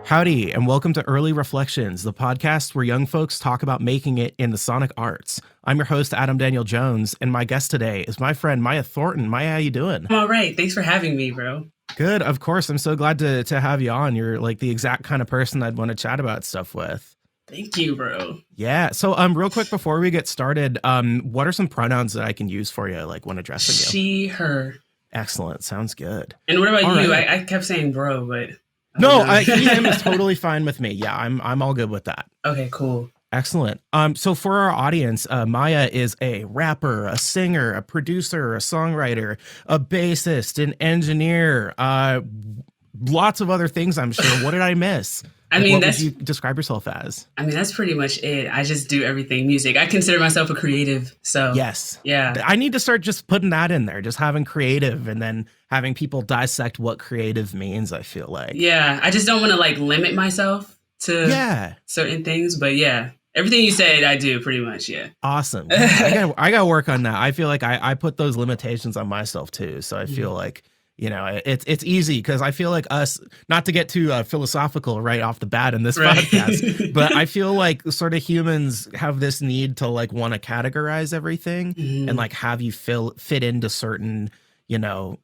Howdy, and welcome to Early Reflections, the podcast where young folks talk about making it in the sonic arts. I'm your host, Adam Daniel Jones, and my guest today is my friend, Myia Thornton. Myia, how you doing? I'm all right. Thanks for having me, bro. Good, of course. I'm so glad to have you on. You're like the exact kind of person I'd want to chat about stuff with. Thank you, bro. Yeah. So, real quick before we get started, what are some pronouns that I can use for you, like when addressing you? She, her. Excellent. Sounds good. And what about all you? Right. I kept saying bro, but no, he, him is totally fine with me. Yeah, I'm all good with that. Okay, cool. Excellent. So for our audience, Myia is a rapper, a singer, a producer, a songwriter, a bassist, an engineer, lots of other things, I'm sure. What did I miss? What would you describe yourself as? I mean, that's pretty much it. I just do everything music. I consider myself a creative. So yes. Yeah. I need to start just putting that in there, just having creative and then having people dissect what creative means, I feel like. Yeah. I just don't want to like limit myself to certain things. But yeah, everything you said, I do pretty much. Yeah. Awesome. I got to work on that. I feel like I put those limitations on myself too. So I feel like, you know, it's easy because I feel like us, not to get too philosophical right off the bat in this podcast, but I feel like sort of humans have this need to like want to categorize everything and like have you fit into certain, you know,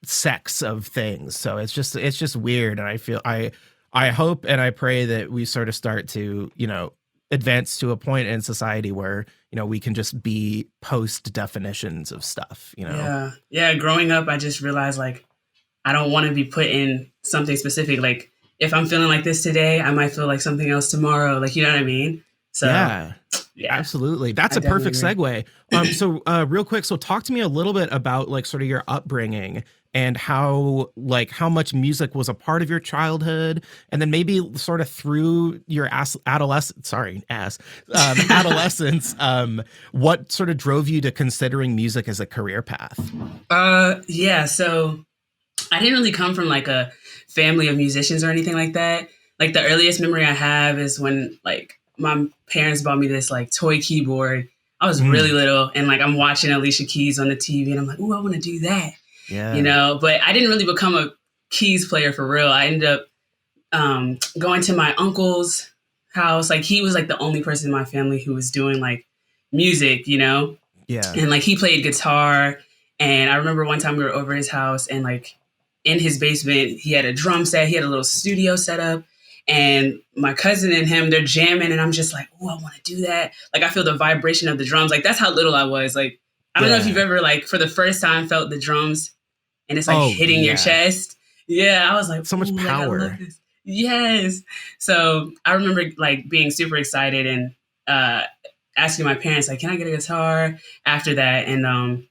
sects of things. So it's just weird. And I feel I hope and I pray that we sort of start to, you know, advance to a point in society where, you know, we can just be post definitions of stuff, you know? Yeah. Growing up, I just realized like, I don't want to be put in something specific. Like if I'm feeling like this today, I might feel like something else tomorrow. Like, you know what I mean? So yeah, absolutely. That's a perfect segue. So real quick. So talk to me a little bit about like sort of your upbringing and how much music was a part of your childhood, and then maybe sort of through your adolescence, what sort of drove you to considering music as a career path? So I didn't really come from like a family of musicians or anything like that. Like the earliest memory I have is when like my parents bought me this like toy keyboard. I was really little and like I'm watching Alicia Keys on the TV and I'm like, oh, I want to do that. Yeah. You know, but I didn't really become a keys player for real. I ended up going to my uncle's house. Like he was like the only person in my family who was doing like music, you know? Yeah. And like he played guitar. And I remember one time we were over his house and like in his basement, he had a drum set. He had a little studio set up. And my cousin and him, they're jamming. And I'm just like, oh, I want to do that. Like I feel the vibration of the drums. Like that's how little I was. Like, I don't know if you've ever like for the first time felt the drums and it's like hitting your chest. Yeah. I was like, so much power. Like, I love this. Yes. So I remember like being super excited and asking my parents, like, can I get a guitar after that? And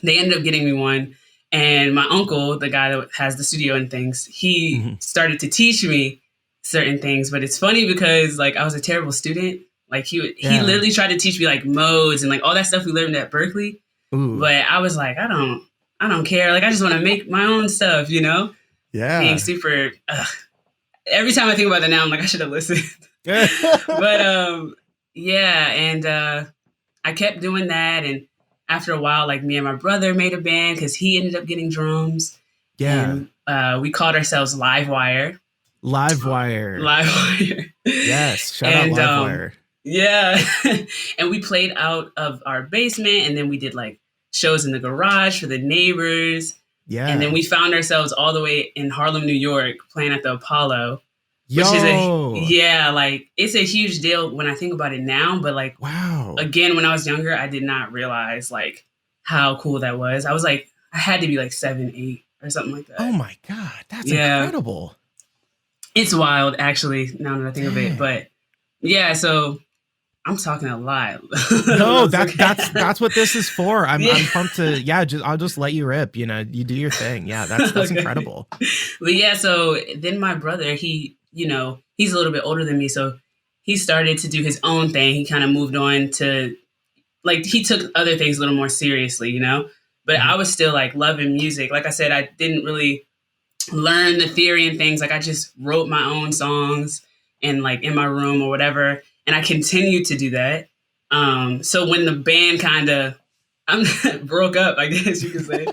they ended up getting me one. And my uncle, the guy that has the studio and things, he started to teach me certain things. But it's funny because like I was a terrible student. Like he literally tried to teach me like modes and like all that stuff we learned at Berkeley. Ooh. But I was like, I don't care. Like I just want to make my own stuff, you know? Yeah. Being super. Every time I think about that now, I'm like, I should have listened. But yeah, and I kept doing that, and after a while, like me and my brother made a band because he ended up getting drums. Yeah. And we called ourselves Livewire. Livewire. Yes. Shout out Livewire. Yeah. And we played out of our basement and then we did like shows in the garage for the neighbors. Yeah. And then we found ourselves all the way in Harlem, New York, playing at the Apollo. Which is like, it's a huge deal when I think about it now. But like, wow. Again, when I was younger, I did not realize like how cool that was. I was like, I had to be like 7, 8 or something like that. Oh my God. That's incredible. It's wild, actually, now that I think of it. But yeah, so I'm talking a lot. No, that's what this is for. I'm pumped to, I'll just let you rip, you know, you do your thing. Yeah, that's incredible. But yeah, so then my brother, he, you know, he's a little bit older than me. So he started to do his own thing. He kind of moved on to, like, he took other things a little more seriously, you know? But I was still, like, loving music. Like I said, I didn't really learn the theory and things. Like, I just wrote my own songs and, like, in my room or whatever. And I continued to do that. So when the band kind of broke up, I guess you could say,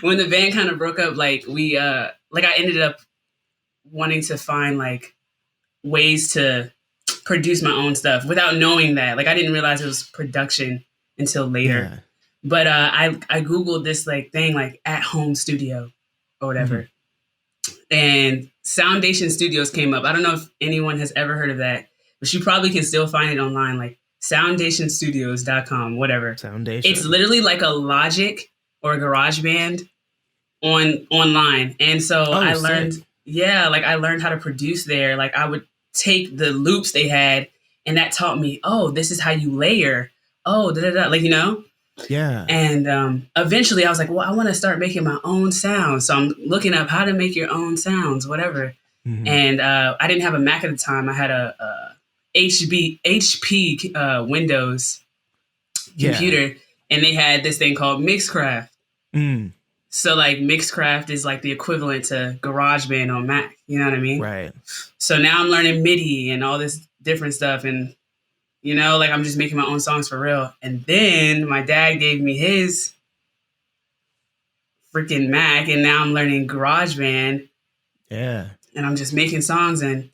when the band kind of broke up, like, we, like, I ended up wanting to find, like, ways to produce my own stuff without knowing that. Like I didn't realize it was production until later. Yeah. But I Googled this like thing like at home studio or whatever. And Soundation Studios came up. I don't know if anyone has ever heard of that, but you probably can still find it online, like soundationstudios.com, whatever. Foundation. It's literally like a Logic or a GarageBand online. And so I learned, sick. like I learned how to produce there. Like I would take the loops they had, and that taught me, oh, this is how you layer. Oh, da da da, like, you know? Yeah. And eventually I was like, well, I want to start making my own sounds. So I'm looking up how to make your own sounds, whatever. And I didn't have a Mac at the time. I had a HP Windows computer, and they had this thing called Mixcraft. So like Mixcraft is like the equivalent to GarageBand on Mac. You know what I mean? Right. So now I'm learning MIDI and all this different stuff, and you know, like I'm just making my own songs for real. And then my dad gave me his freaking Mac, and now I'm learning GarageBand. Yeah. And I'm just making songs. And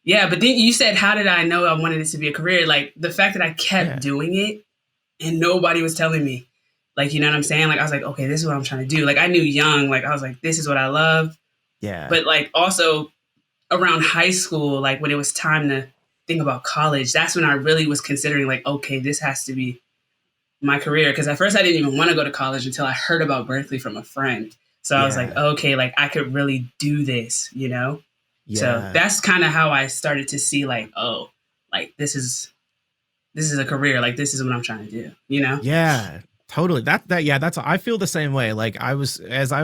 yeah, but then you said, how did I know I wanted it to be a career? Like the fact that I kept doing it and nobody was telling me. Like, you know what I'm saying? Like I was like, okay, this is what I'm trying to do. Like I knew young, like I was like, this is what I love. Yeah. But like also around high school, like when it was time to think about college, that's when I really was considering like, okay, this has to be my career. Because at first I didn't even want to go to college until I heard about Berkeley from a friend. So I was like, okay, like I could really do this, you know? Yeah. So that's kind of how I started to see like, oh, like this is a career. Like this is what I'm trying to do, you know? Yeah, totally. That's, I feel the same way. Like I was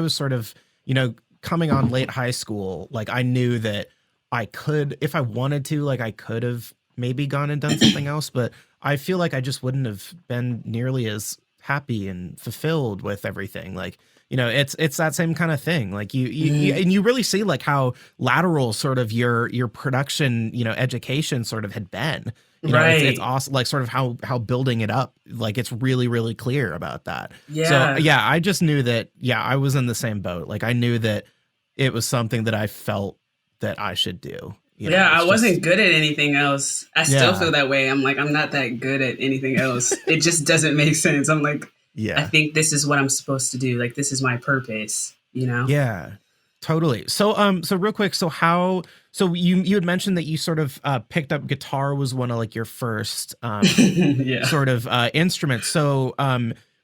sort of, you know, coming on late high school, like I knew that I could, if I wanted to, like I could have maybe gone and done something else, but I feel like I just wouldn't have been nearly as happy and fulfilled with everything. Like, you know, it's that same kind of thing. Like you and you really see like how lateral sort of your production, you know, education sort of had been. You know, it's awesome. Like sort of how building it up, like it's really, really clear about that. Yeah. So yeah, I just knew that, I was in the same boat. Like I knew that it was something that I felt that I should do. You know, I wasn't good at anything else. I still feel that way. I'm like, I'm not that good at anything else. It just doesn't make sense. I'm like, I think this is what I'm supposed to do. Like, this is my purpose, you know? Yeah, totally. So, so real quick. So you had mentioned that you sort of, picked up guitar was one of like your first, sort of, instruments. So,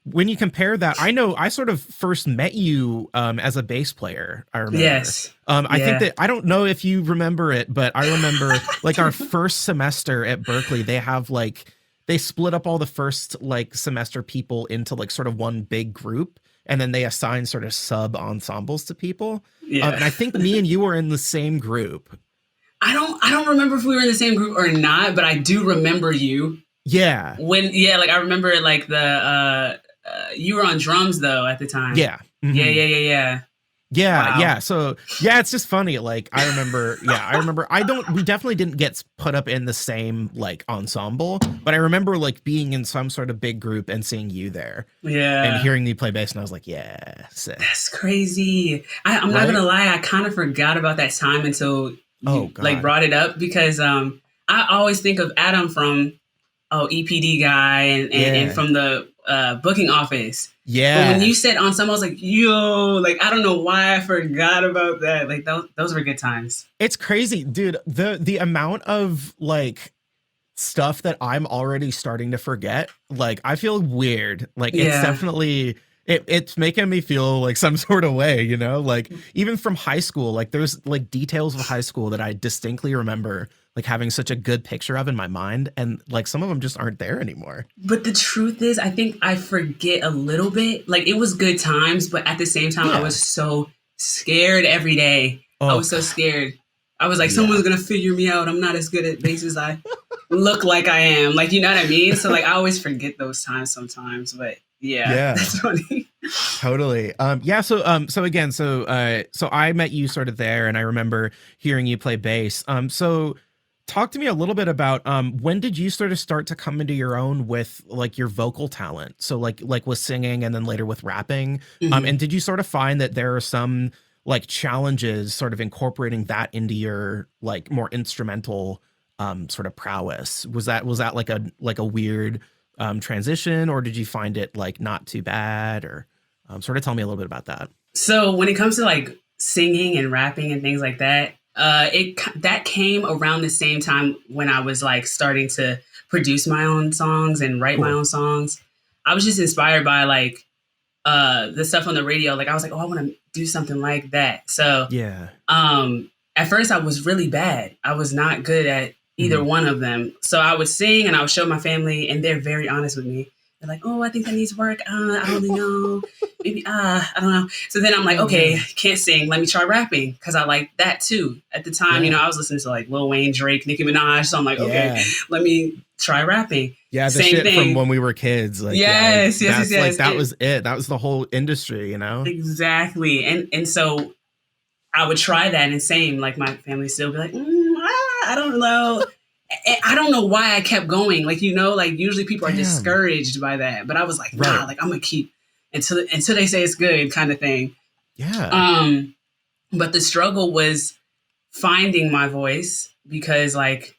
when you compare that, I know I sort of first met you as a bass player. I remember. Yes. I think that I don't know if you remember it, but I remember like our first semester at Berkeley, they have like they split up all the first like semester people into like sort of one big group, and then they assign sort of sub ensembles to people. Yeah. And I think me and you were in the same group. I don't remember if we were in the same group or not, but I do remember you. Yeah. Like I remember like the you were on drums though at the time. Yeah. Mm-hmm. Yeah. Yeah. Yeah. So yeah, it's just funny. Like I remember, we definitely didn't get put up in the same like ensemble, but I remember like being in some sort of big group and seeing you there. Yeah. And hearing you play bass, and I was like, yeah, sick. That's crazy. I'm not gonna lie, I kind of forgot about that time until you like brought it up, because I always think of Adam from EPD guy and from the booking office. Yeah. But when you said ensemble, I was like, yo, like, I don't know why I forgot about that. Like, those were good times. It's crazy, dude. The amount of like stuff that I'm already starting to forget, like, I feel weird. Like, it's definitely, it's making me feel like some sort of way, you know, like even from high school, like there's like details of high school that I distinctly remember like having such a good picture of in my mind, and like some of them just aren't there anymore. But the truth is, I think I forget a little bit. Like it was good times, but at the same time, I was so scared every day. I was so scared. I was like, someone's going to figure me out. I'm not as good at bass as I look like I am. Like, you know what I mean? So like, I always forget those times sometimes, but yeah, that's funny. Totally. So I met you sort of there, and I remember hearing you play bass. So talk to me a little bit about when did you sort of start to come into your own with like your vocal talent? So like with singing and then later with rapping. And did you sort of find that there are some like challenges sort of incorporating that into your like more instrumental sort of prowess? Was that like a weird transition, or did you find it like not too bad, or sort of tell me a little bit about that? So when it comes to like singing and rapping and things like that, that came around the same time when I was like starting to produce my own songs and write my Cool. own songs. I was just inspired by like the stuff on the radio. Like I was like, oh, I want to do something like that. So Yeah. at first I was really bad. I was not good at either Mhm. one of them. So I would sing and I would show my family, and they're very honest with me. They're like, oh, I think that needs work. I don't really know. Maybe, I don't know. So then I'm like, Oh, okay, man. can't sing. Let me try rapping because I like that too. At the time, Yeah. I was listening to like Lil Wayne, Drake, Nicki Minaj. So I'm like, okay, Yeah. let me try rapping. Yeah, the Same shit from thing. when we were kids. Like, yeah, Yes, yes, yes, that's like yes. that was it. That was the whole industry, you know? Exactly. And so I would try that, and same, like my family still be like, I don't know. I don't know why I kept going. Like, like usually people are Damn. discouraged by that, but I was like, Right. nah, like I'm gonna keep until they say it's good kind of thing. Yeah. But the struggle was finding my voice because like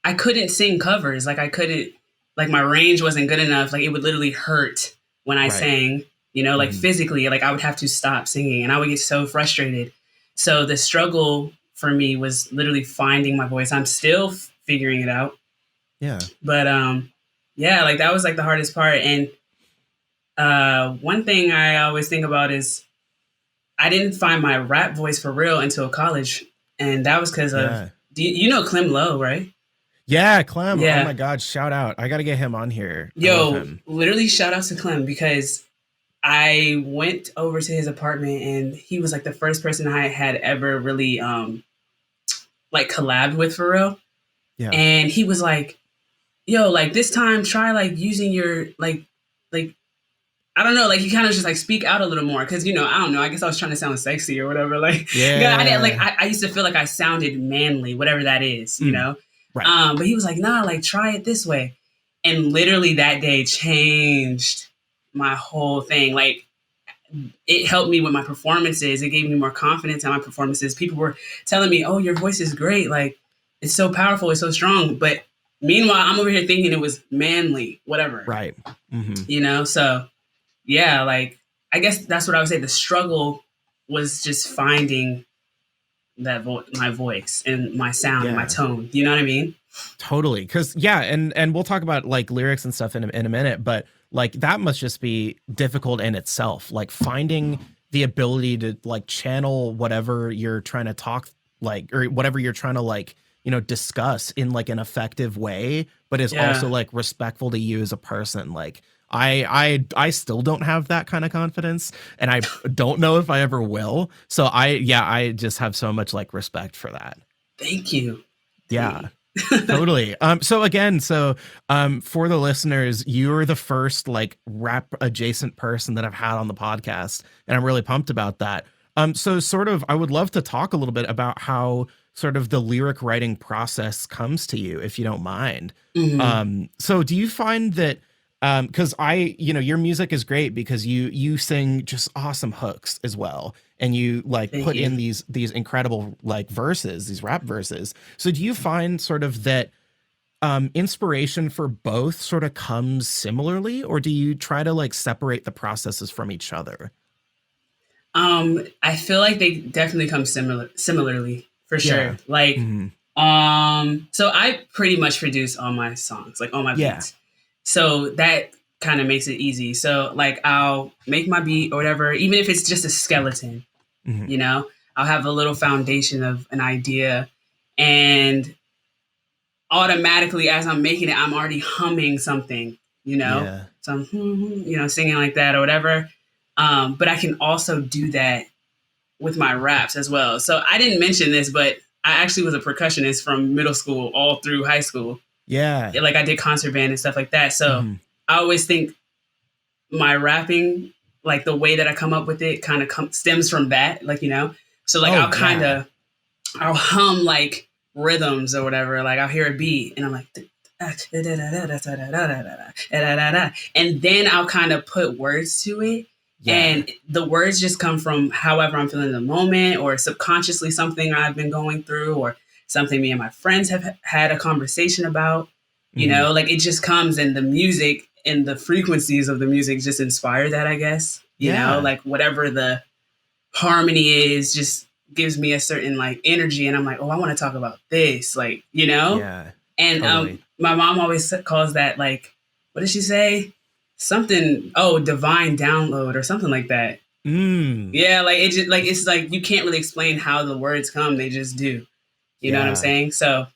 I couldn't sing covers. Like I couldn't, like my range wasn't good enough. Like it would literally hurt when I Right. sang, like Mhm. physically, like I would have to stop singing and I would get so frustrated. So the struggle for me was literally finding my voice. I'm still figuring it out. Yeah. But yeah, like that was like the hardest part. And one thing I always think about is I didn't find my rap voice for real until college. And that was because of, Yeah. you know Clem Lowe, right? Yeah, Clem. Oh Yeah. my God, shout out. I got to get him on here. I love Yo, him. literally shout out to Clem because I went over to his apartment and he was like the first person I had ever really like collabed with for real. Yeah. And he was like, yo, like this time try like using your like I don't know, like you kind of just like speak out a little more because I don't know, I guess I was trying to sound sexy or whatever. Like yeah, I didn't like Yeah. I used to feel like I sounded manly, whatever that is, Right. But he was like, nah, like try it this way. And literally that day changed my whole thing. Like it helped me with my performances. It gave me more confidence in my performances. People were telling me, oh, your voice is great. Like it's so powerful. It's so strong. But meanwhile, I'm over here thinking it was manly, whatever, Right. Hmm. So yeah, like I guess that's what I would say. The struggle was just finding that my voice and my sound and my Yeah. tone. You know what I mean? Totally. Cause yeah, and we'll talk about like lyrics and stuff in a minute, but like that must just be difficult in itself. Like finding the ability to like channel whatever you're trying to talk like or whatever you're trying to like, discuss in like an effective way, but is also Yeah. like respectful to you as a person. Like I still don't have that kind of confidence and I don't know if I ever will. So I just have so much like respect for that. Thank you. Yeah. Totally. For the listeners, you're the first like rap adjacent person that I've had on the podcast, and I'm really pumped about that. So sort of I would love to talk a little bit about how sort of the lyric writing process comes to you, if you don't mind. Mhm. So do you find that because your music is great because you sing just awesome hooks as well, and you like Thank put in you. these incredible like verses, these rap verses. So do you find sort of that inspiration for both sort of comes similarly, or do you try to like separate the processes from each other? I feel like they definitely come similarly for Yeah. sure. Like, Mhm. so I pretty much produce all my songs, like all my Yeah. beats. So that kind of makes it easy. So like I'll make my beat or whatever, even if it's just a skeleton, Mhm. you know, I'll have a little foundation of an idea, and automatically as I'm making it, I'm already humming something, you know? Yeah. So I'm, singing like that or whatever. But I can also do that with my raps as well. So I didn't mention this, but I actually was a percussionist from middle school all through high school. Yeah. Like I did concert band and stuff like that. So Mhm. I always think my rapping, like the way that I come up with it kind of stems from that, like, so like Oh I'll yeah. I'll hum like rhythms or whatever. Like I'll hear a beat and I'm like, and then I'll kind of put words to it. Yeah. And the words just come from however I'm feeling in the moment, or subconsciously something I've been going through, or something me and my friends have had a conversation about. Hmm. Like it just comes, and the music and the frequencies of the music just inspire that, I guess. Yeah. Like whatever the harmony is just gives me a certain like energy, and I'm like, oh, I want to talk about this, like, Yeah. and Totally. my mom always calls that, like, what did she say? Something, oh, divine download or something like that. Mm. Yeah, like it just like it's like you can't really explain how the words come; they just do. You know what I'm Yeah. saying? So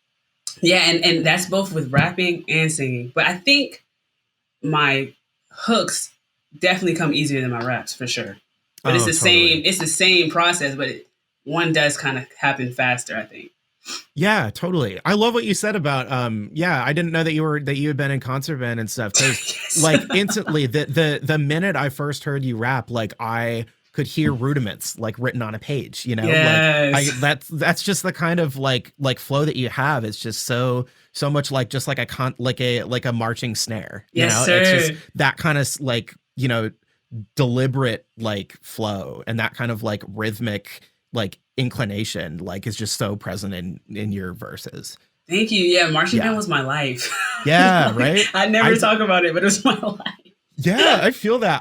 yeah, and that's both with rapping and singing. But I think my hooks definitely come easier than my raps for sure. But it's Oh, the totally. same. It's the same process, but one does kind of happen faster, I think. Yeah, totally. I love what you said about yeah, I didn't know that you had been in concert band and stuff, cuz Yes. like instantly the minute I first heard you rap, like I could hear rudiments like written on a page, you know? Like I Yes. that's just the kind of like flow that you have. It's just so much like just like like a marching snare, you Yes, know? It's just sir. that kind of like, deliberate like flow and that kind of like rhythmic like inclination like is just so present in your verses. Thank you. Yeah, marching band Yeah. was my life. Yeah, Like, right? I never I talk about it, but it was my life. Yeah, I feel that.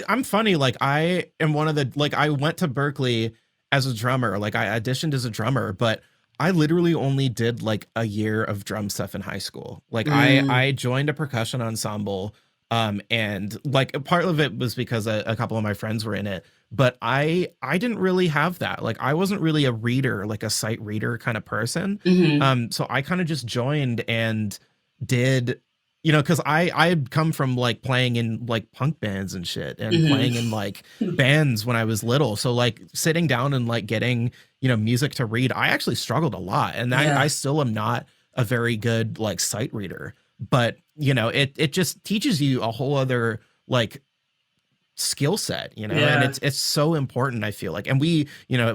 I'm funny like I am one of the like I went to Berkeley as a drummer. Like I auditioned as a drummer, but I literally only did like a year of drum stuff in high school. Like Mm, I joined a percussion ensemble and like a part of it was because a couple of my friends were in it, but I didn't really have that. Like I wasn't really a reader, like a sight reader kind of person. hmm. So I kind of just joined and did because I had come from like playing in like punk bands and shit and Hmm. playing in like bands when I was little. So like sitting down and like getting, music to read, I actually struggled a lot. And I Yeah. still am not a very good like sight reader. But it just teaches you a whole other like skill set, and Yeah. it's so important, I feel like. And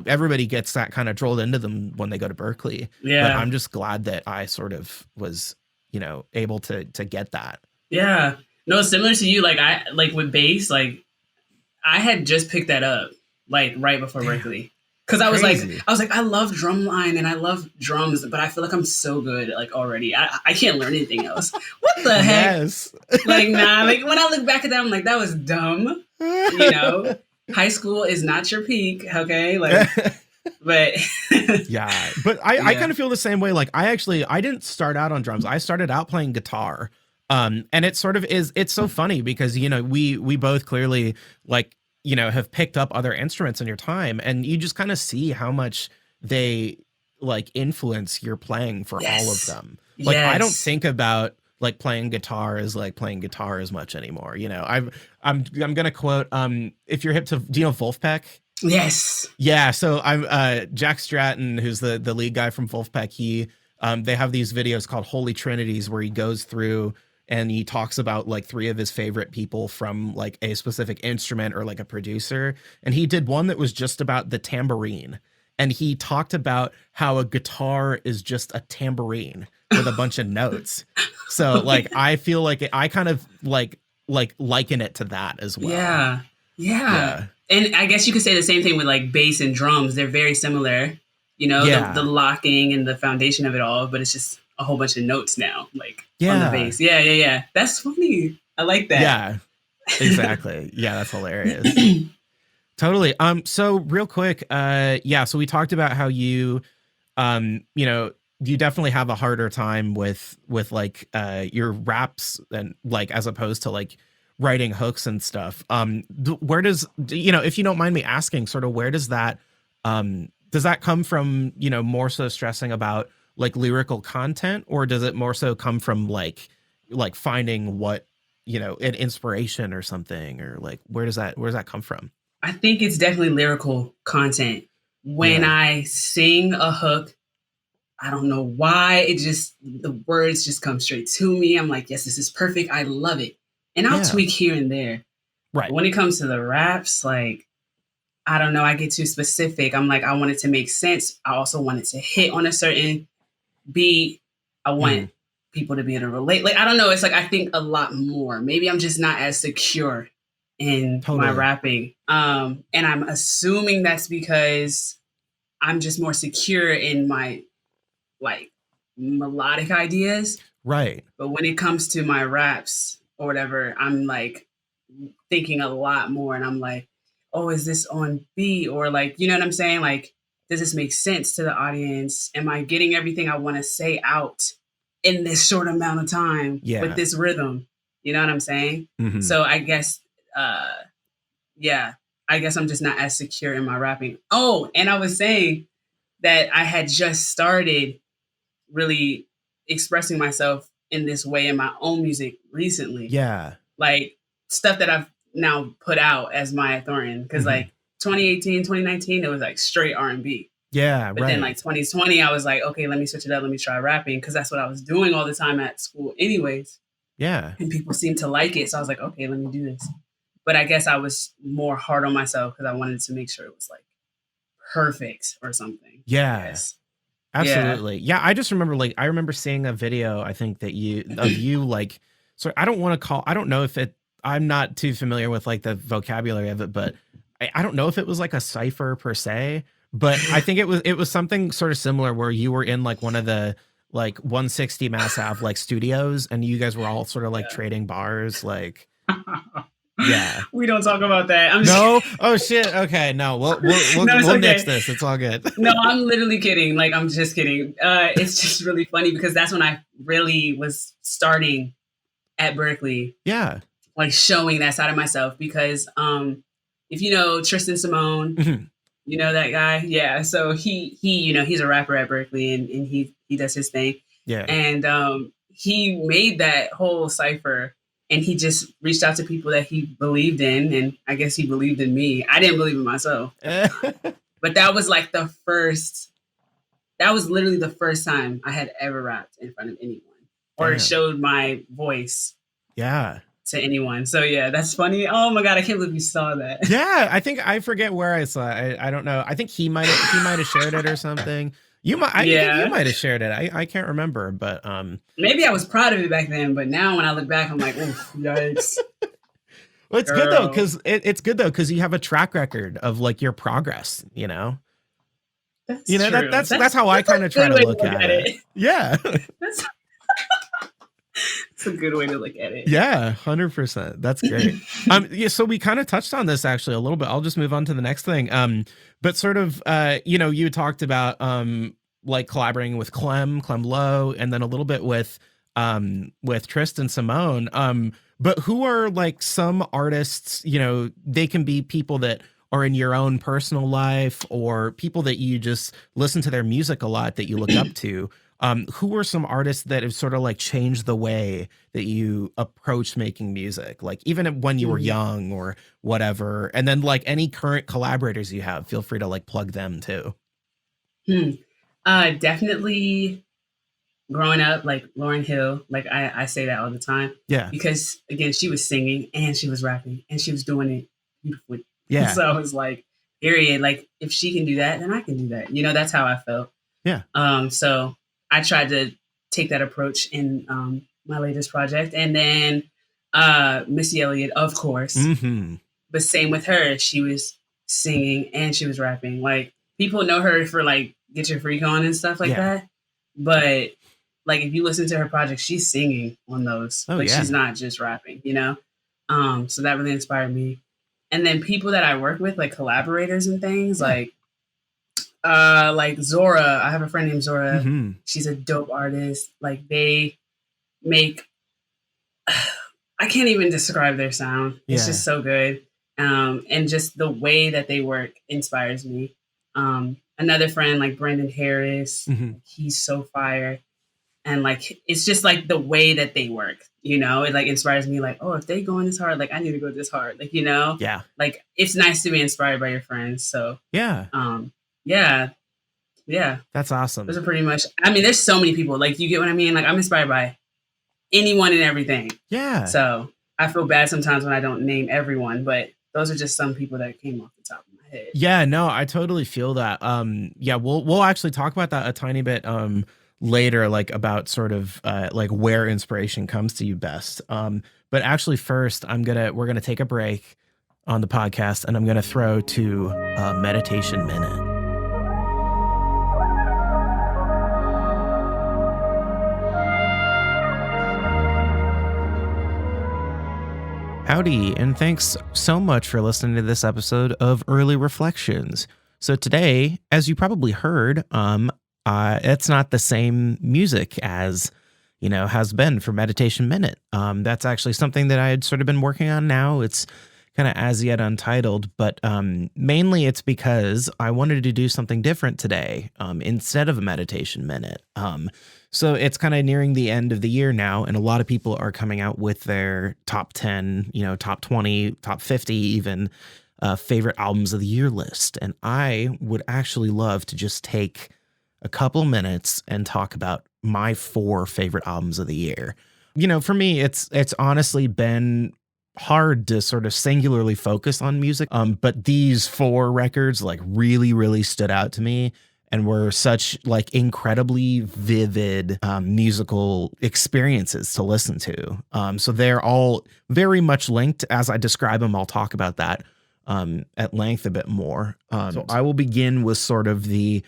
everybody gets that kind of drilled into them when they go to Berkeley. But Yeah. I'm just glad that I sort of was, able to get that. Yeah. No, similar to you, like I like with bass, like I had just picked that up like right before Damn. Berkeley. Cause Crazy. I was like, I love drumline and I love drums, but I feel like I'm so good like already. I can't learn anything else. What the heck? Yes. Like, nah, like when I look back at that, I'm like, that was dumb. You know, high school is not your peak. Okay. Like, but Yeah, but I yeah. kind of feel the same way. Like I didn't start out on drums. I started out playing guitar. And it sort of it's so funny because we both clearly like have picked up other instruments in your time, and you just kind of see how much they like influence your playing for all of Yes. them. Like I don't Yes. think about like playing guitar as like playing guitar as much anymore. I'm gonna quote if you're hip to, do you know Wolfpack? Yes. Yeah, so I'm Jack Stratton, who's the lead guy from Wolfpack. They have these videos called Holy Trinities where he goes through and he talks about like three of his favorite people from like a specific instrument or like a producer. And he did one that was just about the tambourine. And he talked about how a guitar is just a tambourine with a bunch of notes. So like I feel like I kind of like liken it to that as well. Yeah. Yeah. Yeah. And I guess you could say the same thing with like bass and drums. They're very similar, the Yeah. locking and the foundation of it all, but it's just a whole bunch of notes now, like on the Yeah. bass. Yeah, yeah, yeah. That's funny. I like that. Yeah, exactly. Yeah, that's hilarious. Totally. So real quick, yeah, so we talked about how you you definitely have a harder time with like your raps and like as opposed to like writing hooks and stuff. Where does if you don't mind me asking, sort of where does that come from, more so stressing about like lyrical content, or does it more so come from like finding what, an inspiration or something, or like where does that come from? I think it's definitely lyrical content. When Yeah. I sing a hook, I don't know why, the words just come straight to me. I'm like, yes, this is perfect. I love it. And I'll Yeah. tweak here and there. But Right. when it comes to the raps, like, I don't know, I get too specific. I'm like, I want it to make sense. I also want it to hit on a certain beat. I want Mhm. people to be able to relate. Like, I don't know. It's like I think a lot more. Maybe I'm just not as secure in my Totally. rapping. And I'm assuming that's because I'm just more secure in my like melodic ideas. Right. But when it comes to my raps or whatever, I'm like thinking a lot more and I'm like, oh, is this on beat? Or like, you know what I'm saying? Like, does this make sense to the audience? Am I getting everything I want to say out in this short amount of time with Yeah. this rhythm? You know what I'm saying? Mm-hmm. So I guess, yeah, I guess I'm just not as secure in my rapping. Oh, and I was saying that I had just started really expressing myself in this way in my own music recently. Yeah. Like stuff that I've now put out as Myia Thornton. Because Mm-hmm. like 2018, 2019, it was like straight R&B. Yeah. But then Right. like 2020, I was like, okay, let me switch it up. Let me try rapping. Because that's what I was doing all the time at school anyways. Yeah. And people seemed to like it. So I was like, okay, let me do this. But I guess I was more hard on myself because I wanted to make sure it was like perfect or something. I Yeah. guess. Yeah. Absolutely. Yeah, I just remember I remember seeing a video, I think that you like, so I don't want to call, I don't know if it, I'm not too familiar with like the vocabulary of it, but I don't know if it was like a cipher per se, but I think it was something sort of similar where you were in like one of the like 160 Mass Ave like studios and you guys were all sort of like Yeah. trading bars, like, yeah. We don't talk about that. I'm No? Oh shit. Okay. No, we'll No, it's we'll nix okay. this. It's all good. No, I'm literally kidding. Like, I'm just kidding. It's just really funny because that's when I really was starting at Berkeley, Yeah. like showing that side of myself. Because if you know Tristan Simone, Mhm. you know that guy? Yeah. So he he's a rapper at Berkeley and he does his thing. Yeah. And he made that whole cipher and he just reached out to people that he believed in. And I guess he believed in me. I didn't believe in myself. But that was like that was literally the first time I had ever rapped in front of anyone or Damn. showed my voice Yeah. to anyone. So yeah, that's funny. Oh my God, I can't believe you saw that. Yeah, I think I forget where I saw it. I don't know. I think he might have shared it or something. You might, I think you might have shared it. I can't remember, but maybe I was proud of it back then, but now when I look back, I'm like, oof, yikes. well, it's good though because it's good though because you have a track record of like your progress. You know, That's you know true. that's how I kind of try to way look at it. Yeah, That's a good way to look at it. yeah, 100%. That's great. Yeah. So we kind of touched on this actually a little bit. I'll just move on to the next thing. But sort of, you know, you talked about like collaborating with Clem Lowe, and then a little bit with Tristan Simone. But who are like some artists, you know, they can be people that are in your own personal life or people that you just listen to their music a lot that you look up to. Who are some artists that have sort of like changed the way that you approach making music, like even when you were young or whatever? And then like any current collaborators you have, feel free to like plug them too. Definitely growing up, like Lauryn Hill, like I say that all the time. Yeah. Because again, she was singing and she was rapping and she was doing it beautifully. Yeah. So I was like, period. Like if she can do that, then I can do that. You know, that's how I felt. Yeah. So I tried to take that approach in my latest project. And then Missy Elliott, of course. Mm-hmm. But same with her. She was singing and she was rapping. Like people know her for like Get Your Freak On and stuff like that. But like if you listen to her project, she's singing on those. Oh, like yeah. she's not just rapping, you know? So that really inspired me. And then people that I work with, like collaborators and things, like Zora. I have a friend named Zora. Mm-hmm. She's a dope artist. Like they make I can't even describe their sound. It's just so good. And just the way that they work inspires me. Another friend like Brandon Harris, he's so fire. And like it's just like the way that they work, you know, it like inspires me like, oh, if they going this hard, like I need to go this hard. Like, you know? Yeah. Like it's nice to be inspired by your friends. So yeah. Yeah. That's awesome. Those are pretty much, I mean, there's so many people. Like, you get what I mean? Like, I'm inspired by anyone and everything. Yeah. So I feel bad sometimes when I don't name everyone, but those are just some people that came off the top of my head. Yeah, no, I totally feel that. Yeah, we'll actually talk about that a tiny bit later, like about sort of like where inspiration comes to you best. But actually first we're gonna take a break. on the podcast, and I'm going to throw to Meditation Minute. Howdy, and thanks so much for listening to this episode of Early Reflections. So today, as you probably heard, it's not the same music as, has been for Meditation Minute. That's actually something that I had sort of been working on now. It's kind of as yet untitled, but mainly it's because I wanted to do something different today instead of a Meditation Minute. So it's kind of nearing the end of the year now, and a lot of people are coming out with their top 10, top 20, top 50 even, favorite albums of the year list. And I would actually love to just take a couple minutes and talk about my 4 favorite albums of the year. For me, it's honestly been hard to sort of singularly focus on music. But these 4 records really, really stood out to me and were such incredibly vivid musical experiences to listen to. So they're all very much linked. As I describe them, I'll talk about that at length a bit more. So I will begin with sort of the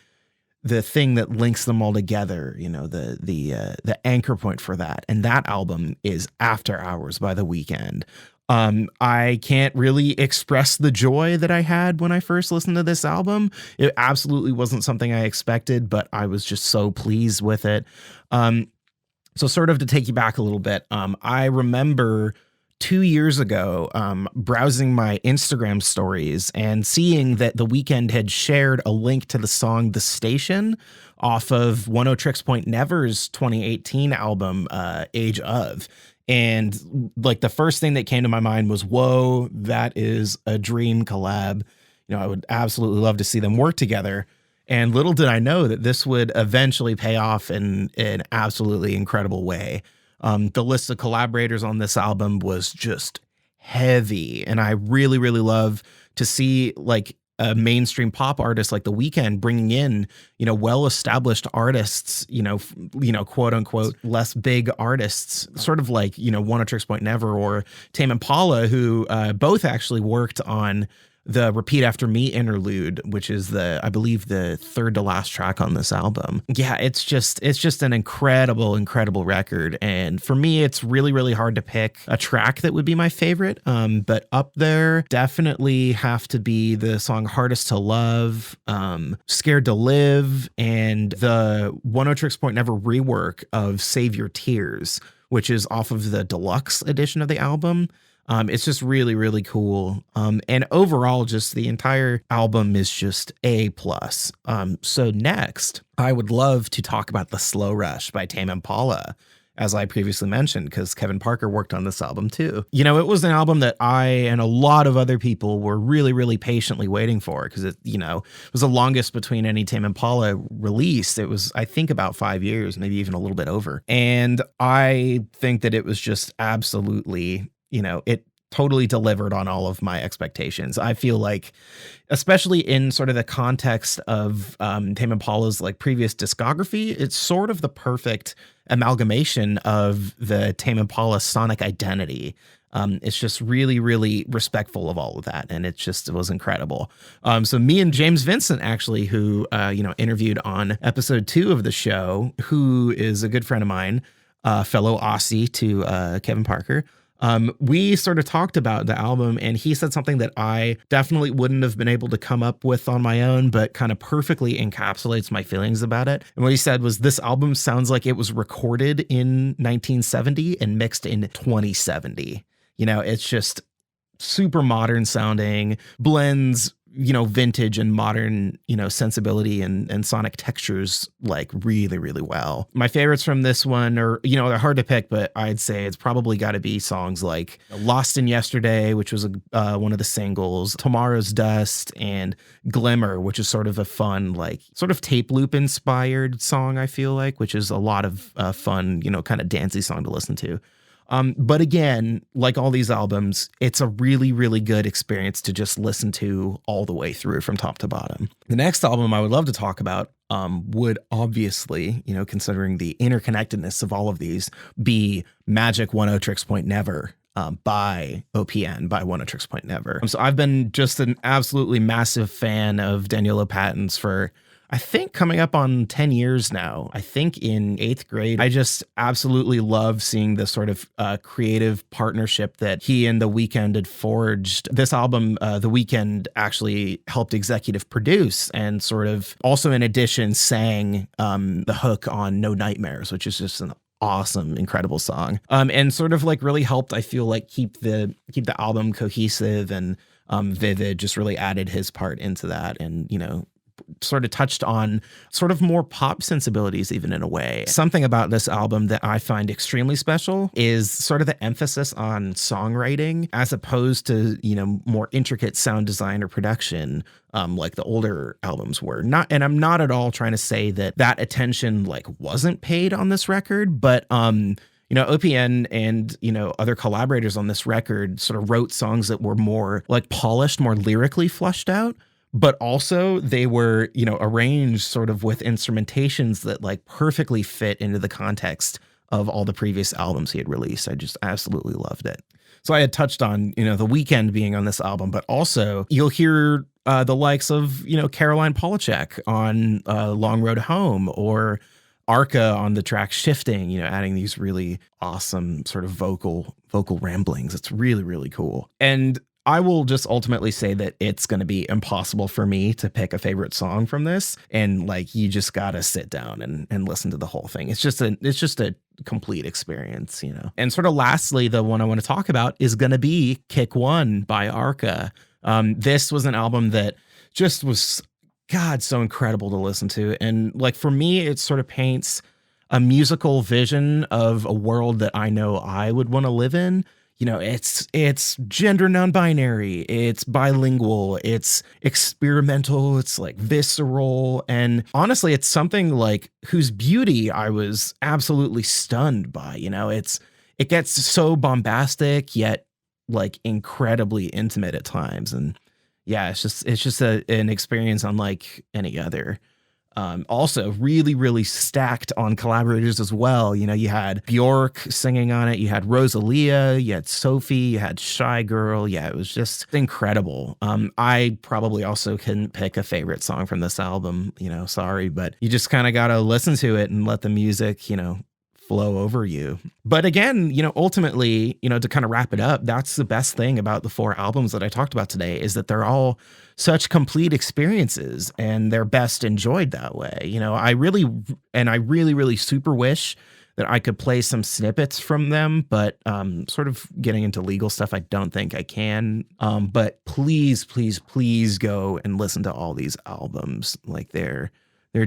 thing that links them all together, the anchor point for that. And that album is After Hours by The Weeknd. I can't really express the joy that I had when I first listened to this album. It absolutely wasn't something I expected, but I was just so pleased with it. So sort of to take you back a little bit, I remember 2 years ago, browsing my Instagram stories and seeing that The Weeknd had shared a link to the song The Station off of One O Tricks Point Never's 2018 album, Age Of. And the first thing that came to my mind was, whoa, that is a dream collab. I would absolutely love to see them work together. And little did I know that this would eventually pay off in an absolutely incredible way. The list of collaborators on this album was just heavy. And I really, really love to see a mainstream pop artist like The Weeknd bringing in, well-established artists, quote unquote, less big artists, sort of One O Tricks Point Never or Tame Impala, who both actually worked on the Repeat After Me interlude, which is I believe the third to last track on this album. Yeah, it's just an incredible, incredible record. And for me, it's really, really hard to pick a track that would be my favorite. But up there definitely have to be the song Hardest to Love, Scared to Live, and the One O Tricks Point Never rework of Save Your Tears, which is off of the deluxe edition of the album. It's just really, really cool. And overall, just the entire album is just A+. So next, I would love to talk about The Slow Rush by Tame Impala, as I previously mentioned, because Kevin Parker worked on this album too. It was an album that I and a lot of other people were really, really patiently waiting for, because it was the longest between any Tame Impala release. It was, I think, about 5 years, maybe even a little bit over. And I think that it was just absolutely, it totally delivered on all of my expectations. I feel like, especially in sort of the context of Tame Impala's previous discography, it's sort of the perfect amalgamation of the Tame Impala sonic identity. It's just really, really respectful of all of that. And it was incredible. So me and James Vincent, actually, who, interviewed on episode 2 of the show, who is a good friend of mine, fellow Aussie to Kevin Parker, we sort of talked about the album, and he said something that I definitely wouldn't have been able to come up with on my own, but kind of perfectly encapsulates my feelings about it. And what he said was, this album sounds like it was recorded in 1970 and mixed in 2070. It's just super modern sounding, blends, vintage and modern, sensibility and sonic textures really, really well. My favorites from this one are, they're hard to pick, but I'd say it's probably got to be songs like Lost in Yesterday, which was one of the singles, Tomorrow's Dust, and Glimmer, which is sort of a fun, sort of tape loop inspired song, I feel like, which is a lot of fun, kind of dancey song to listen to. But again, like all these albums, it's a really, really good experience to just listen to all the way through from top to bottom. The next album I would love to talk about would obviously, considering the interconnectedness of all of these, be Magic One O Tricks Point Never. by OPN, by One Tricks Point Never. So I've been just an absolutely massive fan of Daniel Patton's for, I think, coming up on 10 years now. I think in 8th grade. I just absolutely love seeing this sort of creative partnership that he and The Weeknd had forged. This album, The Weeknd actually helped executive produce and sort of also, in addition, sang the hook on No Nightmares, which is just an awesome, incredible song. And sort of like really helped, I feel like, keep the album cohesive, and Vivid just really added his part into that, and, you know, sort of touched on sort of more pop sensibilities, even in a way. Something about this album that I find extremely special is sort of the emphasis on songwriting as opposed to, you know, more intricate sound design or production, like the older albums were. And I'm not at all trying to say that attention like wasn't paid on this record, but you know, OPN and, you know, other collaborators on this record sort of wrote songs that were more like polished, more lyrically flushed out. But also they were, you know, arranged sort of with instrumentations that like perfectly fit into the context of all the previous albums he had released. I just absolutely loved it. So I had touched on, you know, The Weeknd being on this album, but also you'll hear the likes of, you know, Caroline Polachek on Long Road Home, or Arca on the track Shifting, you know, adding these really awesome sort of vocal ramblings. It's really, really cool. And I will just ultimately say that it's going to be impossible for me to pick a favorite song from this. And like, you just got to sit down and listen to the whole thing. It's just a complete experience, you know. And sort of lastly, the one I want to talk about is going to be Kick One by Arca. This was an album that just was, God, so incredible to listen to. And like, for me, it sort of paints a musical vision of a world that I know I would want to live in. You know, it's gender non-binary, it's bilingual, it's experimental, it's like visceral. And honestly, it's something like whose beauty I was absolutely stunned by. You know, it gets so bombastic, yet like incredibly intimate at times. And yeah, it's just an experience unlike any other. Also really, really stacked on collaborators as well. You know, you had Bjork singing on it. You had Rosalia, you had Sophie, you had Shy Girl. Yeah, it was just incredible. I probably also couldn't pick a favorite song from this album, you know, sorry, but you just kind of got to listen to it and let the music, you know, flow over you. But again, you know, ultimately, you know, to kind of wrap it up, that's the best thing about the 4 albums that I talked about today, is that they're all such complete experiences and they're best enjoyed that way. You know, I really, really super wish that I could play some snippets from them, but sort of getting into legal stuff, I don't think I can. But please go and listen to all these albums. Like they're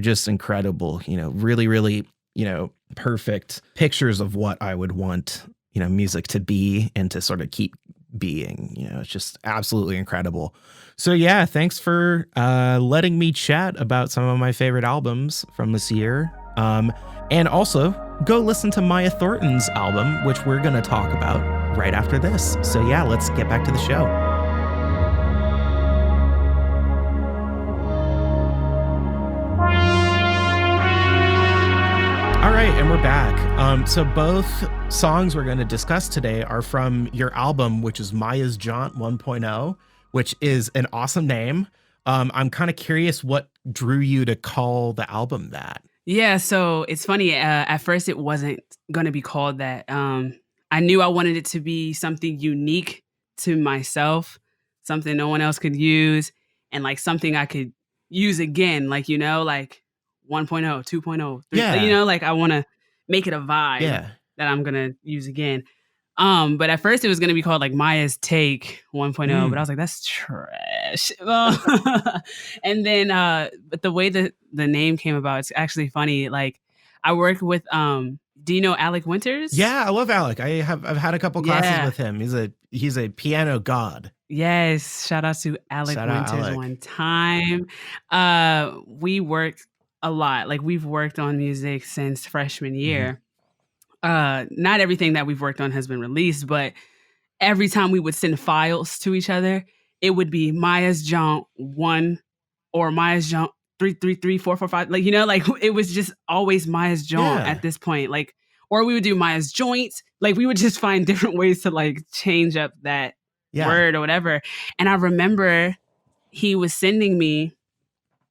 just incredible, you know, really, really, you know, perfect pictures of what I would want, you know, music to be and to sort of keep being. You know, it's just absolutely incredible. So yeah, thanks for letting me chat about some of my favorite albums from this year. And also go listen to Myia Thornton's album, which we're going to talk about right after this. So yeah, let's get back to the show. All right, and we're back. So both songs we're going to discuss today are from your album, which is Myia's Jaunt 1.0, which is an awesome name. I'm kind of curious what drew you to call the album that. Yeah, so it's funny. At first, it wasn't going to be called that. I knew I wanted it to be something unique to myself, something no one else could use, and like something I could use again, like, you know, like 1.0, 2.0, 3, Yeah. you know, like I want to make it a vibe that I'm going to use again. But at first it was going to be called like Myia's Take 1.0, but I was like, that's trash. And then, but the way that the name came about, it's actually funny. Like I work with, do you know Alec Winters? Yeah, I love Alec. I've had a couple classes with him. He's a piano god. Yes. Shout out to Alec Winters one time. We worked a lot. Like we've worked on music since freshman year. Not everything that we've worked on has been released, but every time we would send files to each other, it would be Myia's Jaunt 1 or Myia's Jaunt 333 445. Like, you know, like it was just always Myia's Jaunt at this point. Like, or we would do Myyia's joints. Like we would just find different ways to like change up that word or whatever. And I remember he was sending me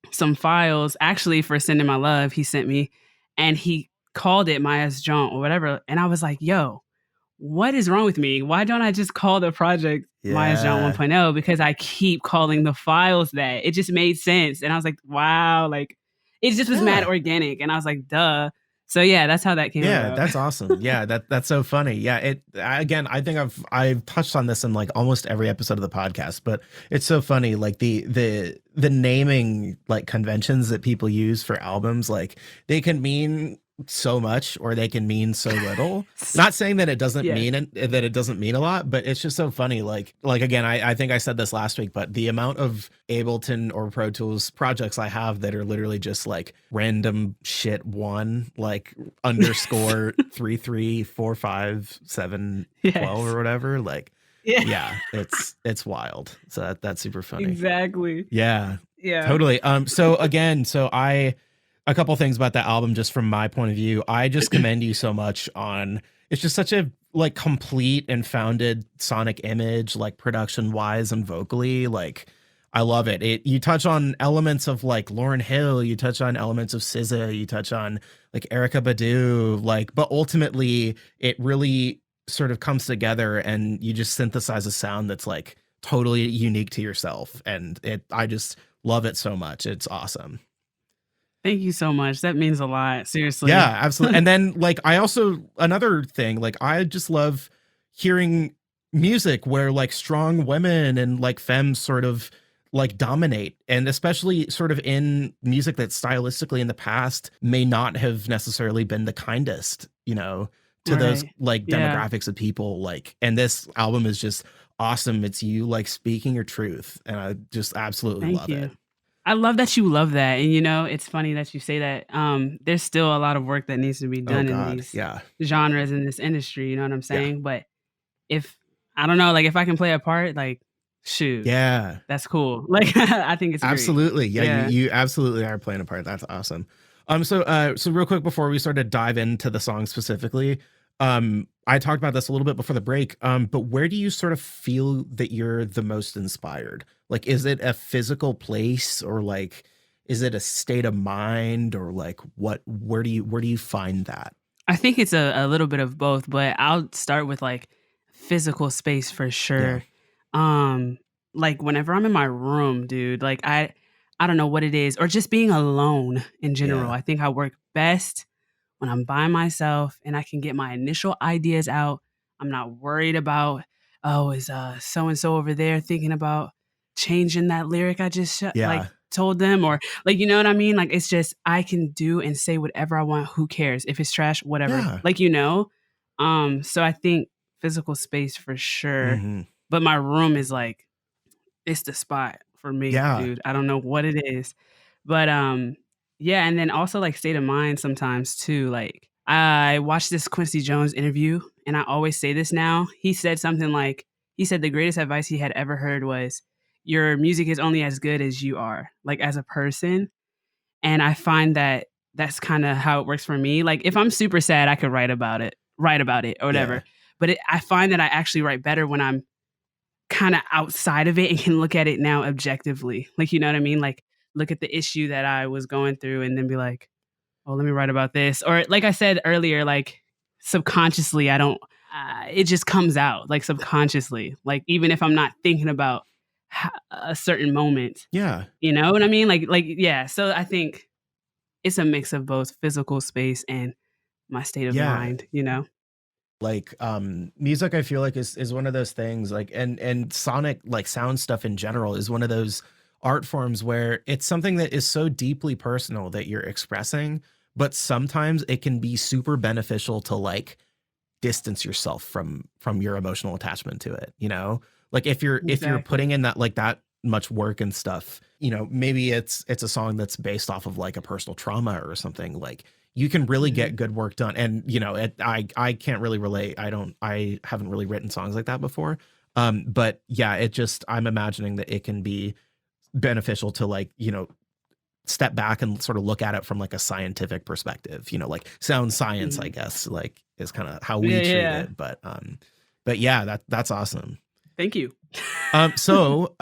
some files, actually for Sending My Love, he sent me, and he called it Myyia's Jaunt or whatever. And I was like, yo, what is wrong with me? Why don't I just call the project Myyia's Jaunt 1.0? Because I keep calling the files that. It just made sense. And I was like, wow, like it just was mad organic. And I was like, duh. So yeah, that's how that came about. Yeah, that's awesome. Yeah, that's so funny. Yeah, again, I think I've touched on this in like almost every episode of the podcast, but it's so funny, like the naming like conventions that people use for albums, like they can mean so much or they can mean so little. Not saying that it doesn't mean that it doesn't mean a lot, but it's just so funny. Like again, I think I said this last week, but the amount of Ableton or Pro Tools projects I have that are literally just like random shit one, like underscore 3345712 or whatever. Like it's wild. So that's super funny. Exactly. Yeah. Totally. So again, a couple things about that album, just from my point of view. I just commend you so much on, it's just such a like complete and founded sonic image, like production wise and vocally. Like I love it. You touch on elements of like Lauryn Hill, you touch on elements of SZA, you touch on like Erykah Badu, like, but ultimately it really sort of comes together and you just synthesize a sound that's like totally unique to yourself. And I just love it so much. It's awesome. Thank you so much. That means a lot. Seriously. Yeah, absolutely. And then like, I also, another thing, like I just love hearing music where like strong women and like femmes sort of like dominate, and especially sort of in music that stylistically in the past may not have necessarily been the kindest, you know, to those like demographics of people. Like, and this album is just awesome. It's you like speaking your truth. And I just absolutely love it. I love that you love that. And, you know, it's funny that you say that. There's still a lot of work that needs to be done in these genres in this industry. You know what I'm saying? Yeah. But if, I don't know, like if I can play a part, like, shoot. Yeah. That's cool. Like, I think it's absolutely. Great. Yeah. You absolutely are playing a part. That's awesome. So real quick before we sort of dive into the song specifically, I talked about this a little bit before the break, but where do you sort of feel that you're the most inspired? Like, is it a physical place, or like, is it a state of mind, or like where do you find that? I think it's a little bit of both, but I'll start with like physical space for sure. Yeah. Like whenever I'm in my room, dude, like I don't know what it is, or just being alone in general. Yeah. I think I work best when I'm by myself and I can get my initial ideas out. I'm not worried about, is so-and-so over there thinking about changing that lyric I just like told them, or like, you know what I mean? Like, it's just, I can do and say whatever I want. Who cares if it's trash, whatever, like, you know? So I think physical space for sure, but my room is like, it's the spot for me, dude. I don't know what it is, but, yeah. And then also like state of mind sometimes too. Like I watched this Quincy Jones interview, and I always say this now. He said something like, he said the greatest advice he had ever heard was, your music is only as good as you are, like as a person. And I find that that's kind of how it works for me. Like if I'm super sad, I could write about it or whatever. Yeah. But I find that I actually write better when I'm kind of outside of it and can look at it now objectively. Like, you know what I mean? Like look at the issue that I was going through and then be like, oh, let me write about this. Or like I said earlier, like subconsciously, I don't, it just comes out like subconsciously. Like even if I'm not thinking about a certain moment. Yeah. You know what I mean? Like, yeah. So I think it's a mix of both physical space and my state of mind, you know? Like, music, I feel like is one of those things, like, and sonic, like sound stuff in general is one of those art forms where it's something that is so deeply personal that you're expressing, but sometimes it can be super beneficial to like distance yourself from your emotional attachment to it, you know? Like if you're putting in that, like that much work and stuff, you know, maybe it's a song that's based off of like a personal trauma or something, like you can really get good work done. And, you know, I can't really relate. I haven't really written songs like that before. But yeah, I'm imagining that it can be beneficial to like, you know, step back and sort of look at it from like a scientific perspective, you know, like sound science, I guess, like is kind of how we treat it. But yeah, that's awesome. Thank you. So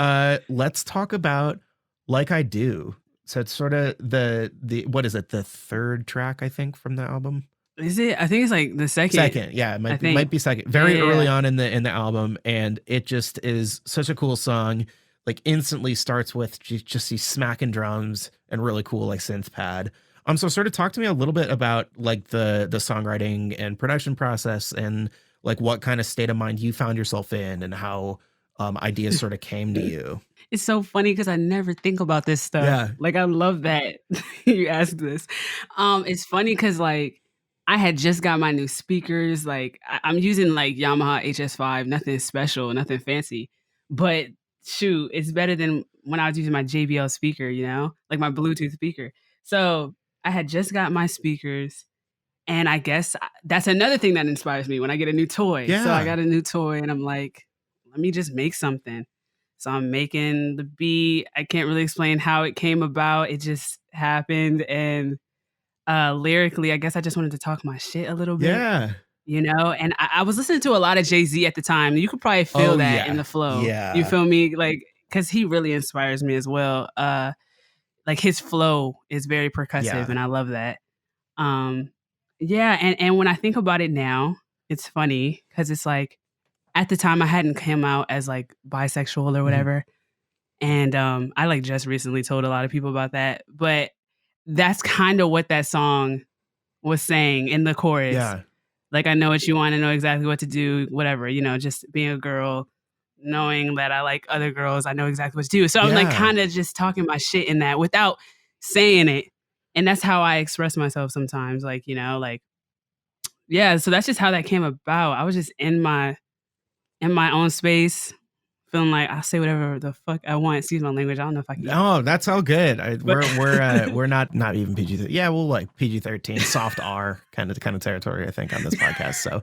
let's talk about Like I Do. So it's sort of the what is it? The third track, I think, from the album. Is it? I think it's like the second. Second, yeah, it might be second. Very early on in the album, and it just is such a cool song. Like instantly starts with just these smacking drums and really cool like synth pad. So sort of talk to me a little bit about like the songwriting and production process, and like what kind of state of mind you found yourself in, and how ideas sort of came to you. It's so funny because I never think about this stuff. Yeah. Like I love that you asked this. It's funny because like I had just got my new speakers. Like I'm using like Yamaha HS5, nothing special, nothing fancy. But shoot, it's better than when I was using my JBL speaker, you know, like my Bluetooth speaker. So I had just got my speakers. And I guess that's another thing that inspires me when I get a new toy. Yeah. So I got a new toy and I'm like, let me just make something. So I'm making the beat. I can't really explain how it came about. It just happened. And lyrically, I guess I just wanted to talk my shit a little bit. Yeah. You know, and I was listening to a lot of Jay-Z at the time. You could probably feel that in the flow. Yeah. You feel me? Like, because he really inspires me as well. Like his flow is very percussive and I love that. Yeah. And when I think about it now, it's funny because it's like, at the time I hadn't come out as like bisexual or whatever. And I like just recently told a lot of people about that, but that's kind of what that song was saying in the chorus. Yeah. Like, I know what you want, to know exactly what to do, whatever, you know, just being a girl, knowing that I like other girls, I know exactly what to do. So I'm like kind of just talking my shit in that without saying it. And that's how I express myself sometimes. Like, you know, like, yeah, so that's just how that came about. I was just in my own space, feeling like I'll say whatever the fuck I want. Excuse my language. I don't know if I can. No, that's all good. We're not even PG. Yeah, we'll like PG-13, soft R kind of territory, I think, on this podcast. So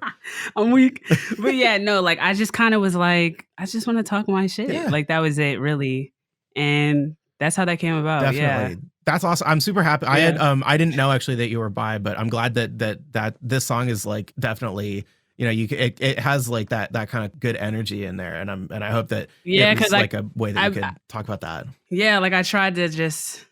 I'm weak, but yeah, no, like I just kind of was like, I just want to talk my shit. Yeah. Like that was it, really, and that's how that came about. Definitely. Yeah. That's awesome. I'm super happy. Yeah. I didn't know actually that you were bi, but I'm glad that this song is like definitely. You know, it has like that kind of good energy in there, and I hope that because like a way that you could talk about that. Yeah, like I tried to just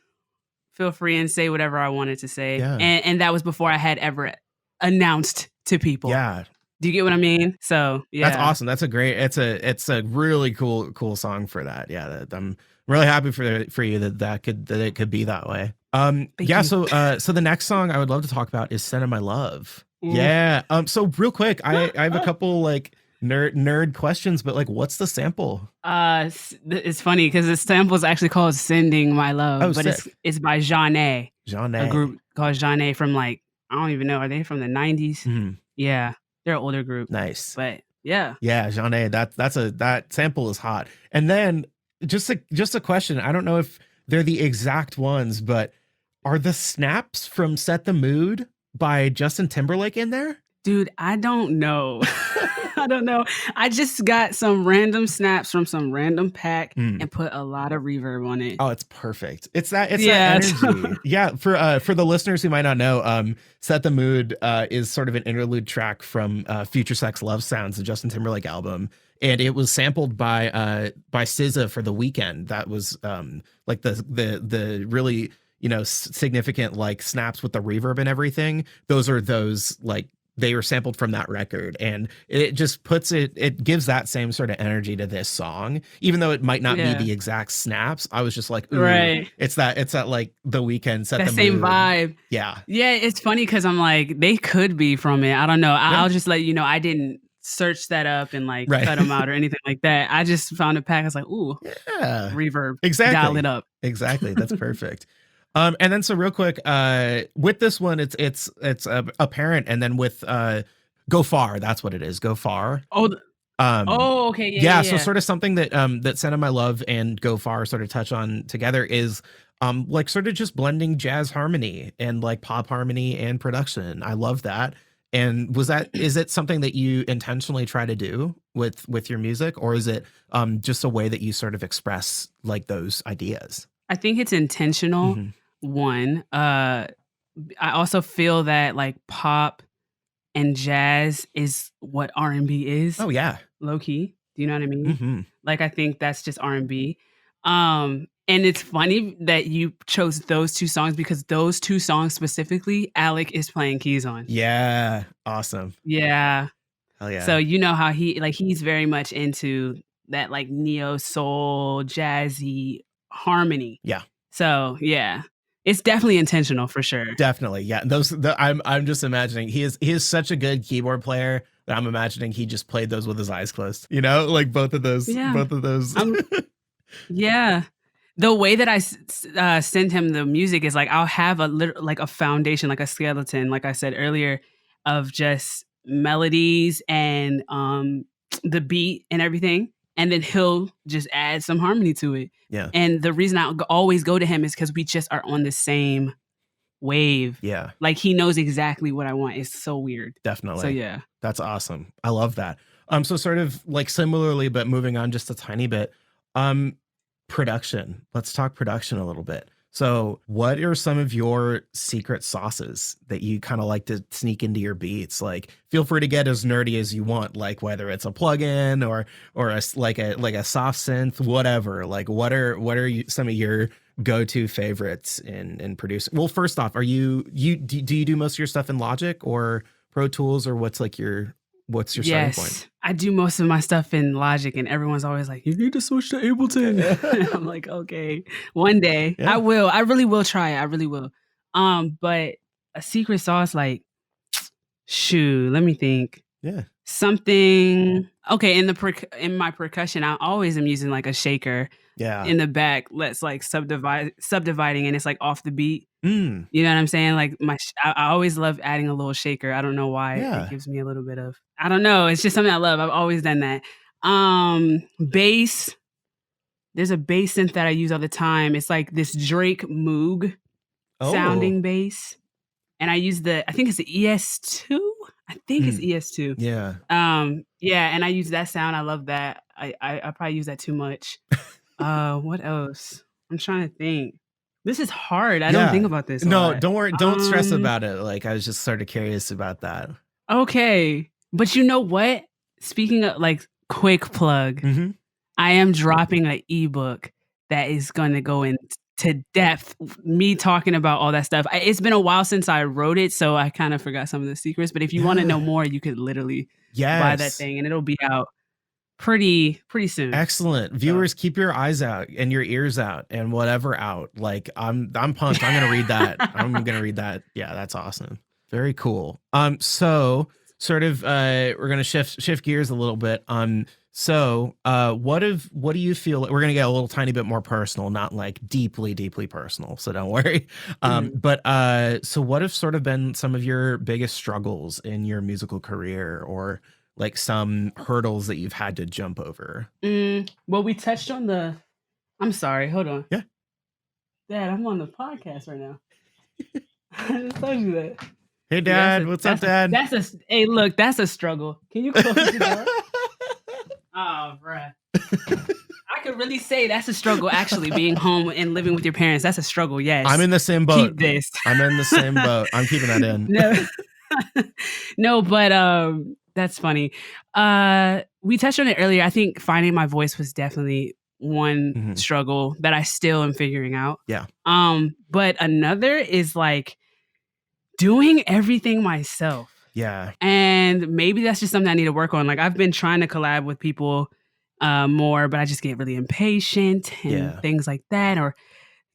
feel free and say whatever I wanted to say, and that was before I had ever announced to people. Yeah, do you get what I mean? So yeah, that's awesome. That's a great. It's a really cool song for that. Yeah, I'm really happy for you that it could be that way. Yeah. So the next song I would love to talk about is "Send My Love." Yeah. So real quick, I have a couple like nerd questions, but like, what's the sample? It's funny because the sample is actually called "Sending My Love," but it's by Jeanne, a group called Jeanne from like I don't even know. Are they from the 90s? Mm-hmm. Yeah, they're an older group. Nice, but yeah, Jeanne. That sample is hot. And then just a question. I don't know if they're the exact ones, but are the snaps from "Set the Mood" by Justin Timberlake in there? Dude, I don't know. I don't know. I just got some random snaps from some random pack and put a lot of reverb on it. Oh, it's perfect. It's that energy. Yeah, for the listeners who might not know, "Set the Mood" is sort of an interlude track from Future Sex Love Sounds, the Justin Timberlake album. And it was sampled by SZA for The Weeknd. That was like the really significant like snaps with the reverb and everything. Those like they were sampled from that record, and it just it gives that same sort of energy to this song, even though it might not be the exact snaps. I was just like, ooh, right. It's that like The Weeknd set that the same mood. Vibe. Yeah. Yeah. It's funny because I'm like, they could be from it. I don't know. I'll just let you know. I didn't search that up and like cut them out or anything like that. I just found a pack. I was like, ooh, reverb. Exactly. Dial it up. Exactly. That's perfect. And then so real quick, with this one, it's apparent, and then with "Go Far," that's what it is. "Go Far." Oh, okay, yeah. So sort of something that "Send My Love" and "Go Far" sort of touch on together is like sort of just blending jazz harmony and like pop harmony and production. I love that. And is it something that you intentionally try to do with your music, or is it just a way that you sort of express like those ideas? I think it's intentional. Mm-hmm. One, I also feel that like pop and jazz is what R&B is. Oh yeah. Low key. Do you know what I mean? Mm-hmm. Like, I think that's just R&B. And it's funny that you chose those two songs because those two songs specifically, Alec is playing keys on. Yeah. Awesome. Yeah. Hell yeah. So you know how he's very much into that like neo soul, jazzy harmony. Yeah. So yeah, it's definitely intentional for sure. Definitely. Yeah. I'm just imagining he is such a good keyboard player that I'm imagining he just played those with his eyes closed. You know, like both of those. Yeah. The way that I send him the music is like I'll have a foundation, like a skeleton, like I said earlier, of just melodies and the beat and everything, and then he'll just add some harmony to it. Yeah. And the reason I always go to him is because we just are on the same wave. Yeah. Like he knows exactly what I want. It's so weird. Definitely. So yeah. That's awesome. I love that. So sort of like similarly, but moving on just a tiny bit. Production. Let's talk production a little bit. So what are some of your secret sauces that you kind of like to sneak into your beats? Like, feel free to get as nerdy as you want, like whether it's a plugin or a soft synth, whatever. Like, what are some of your go-to favorites in producing? Well, first off, do you do most of your stuff in Logic or Pro Tools, or what's your starting point? I do most of my stuff in Logic, and everyone's always like, you need to switch to Ableton. I'm like, okay, one day. Yeah. I will. I really will try it. I really will. But a secret sauce, like, shoot, let me think. Yeah. Something. Okay, in my percussion, I always am using like a shaker. Yeah. In the back, let's like subdividing, and it's like off the beat. Mm. You know what I'm saying? Like I always love adding a little shaker. I don't know why. It gives me a little bit of, I don't know. It's just something I love. I've always done that. Bass. There's a bass synth that I use all the time. It's like this Drake Moog sounding bass. And I use I think it's the ES2. I think it's ES2. Yeah. Yeah. And I use that sound. I love that. I probably use that too much. What else? I'm trying to think. This is hard. I don't think about this. No, don't worry. Don't stress about it. Like, I was just sort of curious about that. Okay. But you know what? Speaking of like quick plug, I am dropping an ebook that is going to go into depth. Me talking about all that stuff. It's been a while since I wrote it, so I kind of forgot some of the secrets. But if you want to know more, you could literally buy that thing, and it'll be out pretty soon. Excellent. Viewers, keep your eyes out and your ears out and whatever out. Like, I'm pumped. I'm gonna read that. I'm gonna read that. Yeah, that's awesome. Very cool. So sort of we're gonna shift gears a little bit. So what do you feel like, we're gonna get a little tiny bit more personal, not like deeply personal, so don't worry. But so what have sort of been some of your biggest struggles in your musical career, or like some hurdles that you've had to jump over? Well, we touched on I'm sorry, hold on. Yeah. Dad, I'm on the podcast right now. I just told you that. Hey, Dad. What's up, Dad? Hey, look, that's a struggle. Can you close the door? Oh, bruh. I could really say that's a struggle, actually, being home and living with your parents. That's a struggle, yes. I'm in the same boat. Keep this. I'm in the same boat. I'm keeping that in. No, but that's funny. We touched on it earlier. I think finding my voice was definitely one struggle that I still am figuring out. Yeah. But another is like doing everything myself. Yeah. And maybe that's just something I need to work on. Like, I've been trying to collab with people more, but I just get really impatient and things like that, or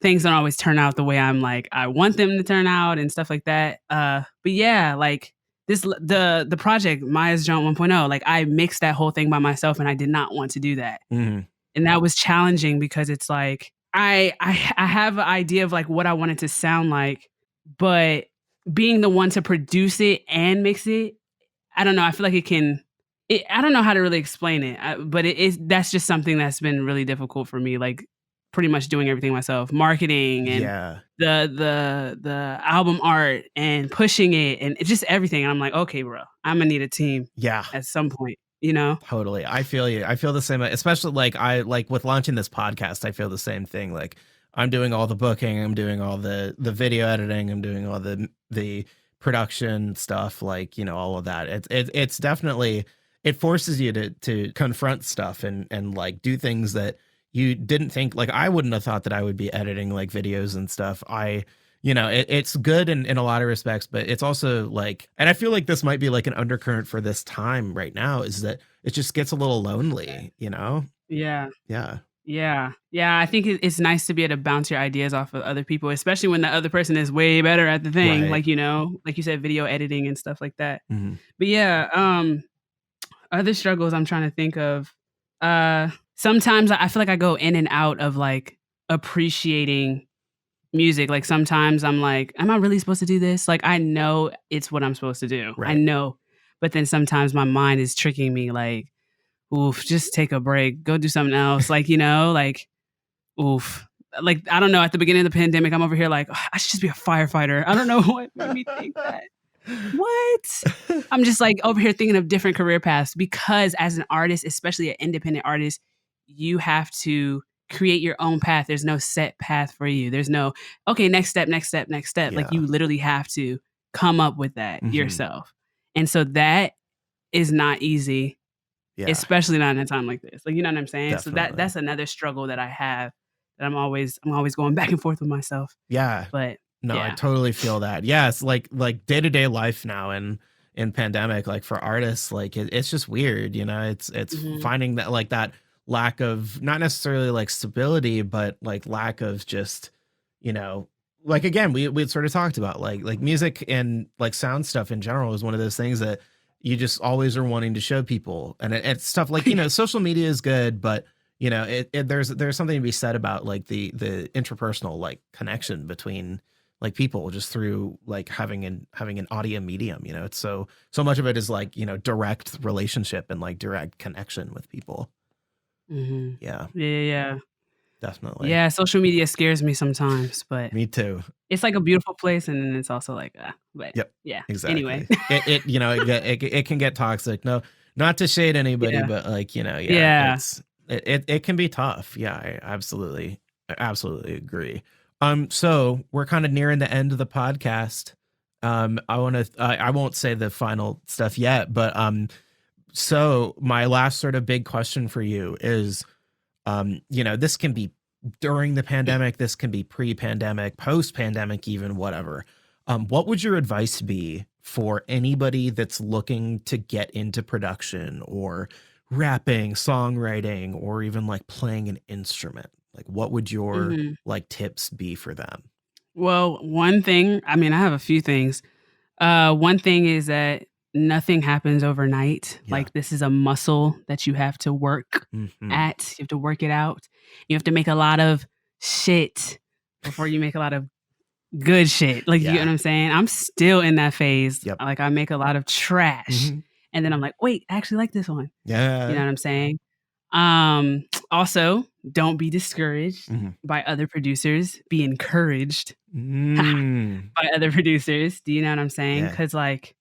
things don't always turn out the way I'm like, I want them to turn out and stuff like that. But yeah, like the project, Myia's Jaunt 1.0, like I mixed that whole thing by myself, and I did not want to do that. And that was challenging because it's like, I have an idea of like what I want it to sound like, but being the one to produce it and mix it, I don't know. I feel like I don't know how to really explain it, but that's just something that's been really difficult for me. Like pretty much doing everything myself, marketing and the album art and pushing it and just everything. And I'm like, okay, bro, I'm gonna need a team. Yeah. At some point, you know? Totally. I feel you. I feel the same, especially like with launching this podcast, I feel the same thing. Like I'm doing all the booking, I'm doing all the video editing, I'm doing all the production stuff, like, you know, all of that. It's definitely, it forces you to confront stuff and like do things that you didn't think. Like, I wouldn't have thought that I would be editing like videos and stuff. You know, it's good in a lot of respects, but it's also like, and I feel like this might be like an undercurrent for this time right now, is that it just gets a little lonely, you know? Yeah. Yeah. Yeah. Yeah. I think it's nice to be able to bounce your ideas off of other people, especially when the other person is way better at the thing. Right. Like, you know, like you said, video editing and stuff like that. Mhm. But yeah, other struggles I'm trying to think of. Sometimes I feel like I go in and out of like appreciating music. Like sometimes I'm like, am I really supposed to do this? Like I know it's what I'm supposed to do. I Right. know. But then sometimes my mind is tricking me like, oof, just take a break, go do something else. Like, you know, like, oof. Like, I don't know. At the beginning of the pandemic, I'm over here like, "Oh, I should just be a firefighter." I don't know what made me think that. What? I'm just like over here thinking of different career paths because as an artist, especially an independent artist, you have to create your own path. There's no set path for you. There's no, okay, next step, next step, next step. Like Yeah. you literally have to come up with that Mhm. yourself. And so that is not easy, Yeah. especially not in a time like this. Like, you know what I'm saying? So Definitely. that's another struggle that I have that I'm always going back and forth with myself. Yeah. But No, I yeah. totally feel that. Yeah, it's like day-to-day life now in pandemic, like for artists, like it's just weird, you know. It's Mhm. finding that like that lack of not necessarily like stability, but like lack of just, you know, like again, we sort of talked about like music and like sound stuff in general is one of those things that you just always are wanting to show people. And it's stuff like, you know, social media is good, but you know, there's something to be said about like the interpersonal like connection between like people just through like having an audio medium, you know. It's so much of it is like, you know, direct relationship and like direct connection with people. Mhm. Yeah, Yeah. definitely. Yeah, social media scares me sometimes, but Me too. it's like a beautiful place, and then it's also like, but Yep, yeah. Anyway. exactly. It you know, it can get toxic. No, not to shade anybody, Yeah. but like, you know, yeah, Yeah. it can be tough. Yeah, I absolutely agree. So we're kind of nearing the end of the podcast. I won't say the final stuff yet, but so my last sort of big question for you is, you know, this can be during the pandemic, this can be pre-pandemic, post-pandemic, even whatever. What would your advice be for anybody that's looking to get into production or rapping, songwriting, or even like playing an instrument? Like, what would your Mhm. like tips be for them? Well, one thing, I mean, I have a few things. One thing is that nothing happens overnight. Yeah. Like this is a muscle that you have to work Hmm. at. You have to work it out. You have to make a lot of shit before you make a lot of good shit. Like, you get Yeah. what I'm saying? I'm still in that phase. Yep. Like, I make a lot of trash, Hmm. and then I'm like, "Wait, I actually like this one." You know Yeah. what I'm saying? Um, Also, don't be discouraged Hmm. by other producers. Be encouraged Mm. by other producers. Do you know what I'm saying? Yeah. Because like,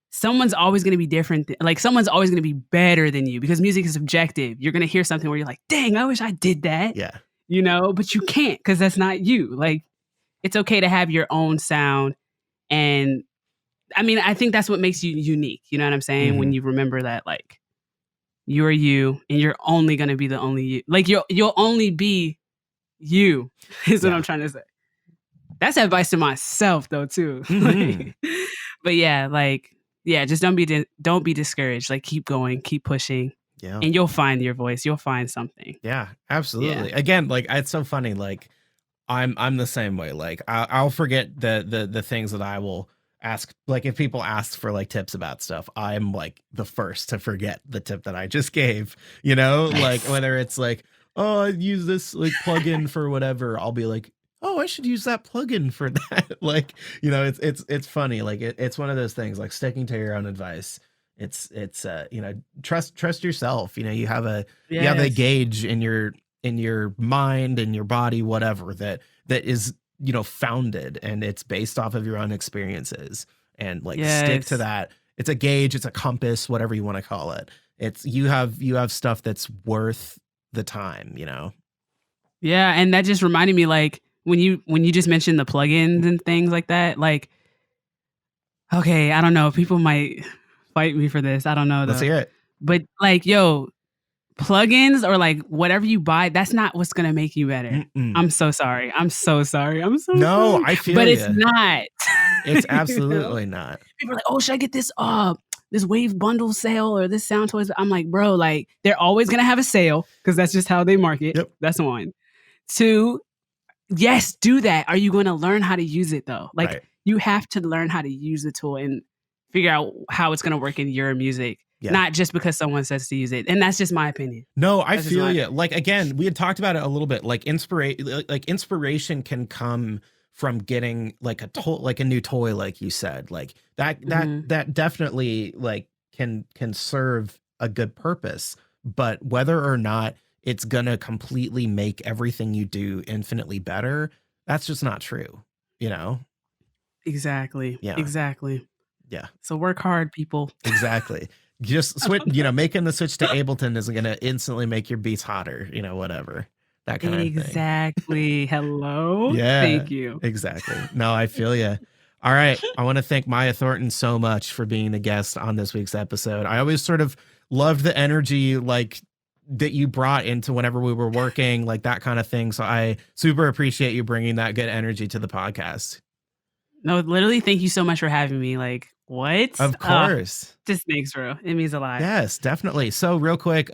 someone's always gonna be different. Like, someone's always gonna be better than you because music is subjective. You're gonna hear something where you're like, "Dang, I wish I did that," Yeah. you know, but you can't because that's not you. Like, it's okay to have your own sound. And I mean, I think that's what makes you unique. You know what I'm saying? When Hmm. you remember that, like, you're you and you're only going to be the only you. Like, you'll only be you, is what Yeah. I'm trying to say. That's advice to myself, though, too. Hmm. Like, but yeah, like, yeah, just don't be discouraged. Like, keep going, keep pushing, Yeah. and you'll find your voice. You'll find something. Yeah. Yeah. Absolutely. Again, like it's so funny. Like I'm the same way. Like I'll forget the things that I will ask. Like if people ask for like tips about stuff, I'm like the first to forget the tip that I just gave. You know, like whether it's like, oh, I use this like plugin for whatever, I'll be like, oh, I should use that plugin for that. Like, you know, it's funny. Like it's one of those things. Like sticking to your own advice. It's you know, trust yourself. You know, you have a Yes. gauge in your mind and your body, whatever, that is, you know, founded and it's based off of your own experiences, and like stick to Yes. that. It's a gauge, it's a compass, whatever you want to call it. It's you have stuff that's worth the time, you know. Yeah, and that just reminded me, like, when you just mentioned the plugins and things like that, like, Okay, I don't know. People might fight me for this. I don't know Let's though. hear it. But like, yo, plugins or like whatever you buy, that's not what's gonna make you better. Mm-mm. I'm so sorry. I'm so sorry. No, sorry. I feel But it's ya. not. It's You know? absolutely not. People are like, oh, should I get this wave bundle sale or this sound toys? I'm like, bro, like they're always gonna have a sale because that's just how they market. Yep. That's one. Two, yes, do that. Are you gonna learn how to use it though? Like Right. you have to learn how to use the tool and figure out how it's gonna work in your music. Yeah. Not just because someone says to use it. And that's just my opinion. No, I That's just feel my you. Like, again, we had talked about it a little bit. Like inspiration can come from getting like a new toy, like you said. Like that definitely like can serve a good purpose. But whether or not it's gonna completely make everything you do infinitely better, that's just not true. You know? Exactly. Yeah. Exactly. Yeah. So work hard, people. Exactly. Just switch, making the switch to Ableton isn't going to instantly make your beats hotter, whatever, that kind of thing. Exactly. Hello. Yeah. Thank you. Exactly. No, I feel you. All right. I want to thank Myia Thornton so much for being the guest on this week's episode. I always sort of loved the energy like that you brought into whenever we were working, like that kind of thing. So I super appreciate you bringing that good energy to the podcast. No, literally, thank you so much for having me. Like, what? Of course. Just thanks, bro. It means a lot. Yes, definitely. So real quick,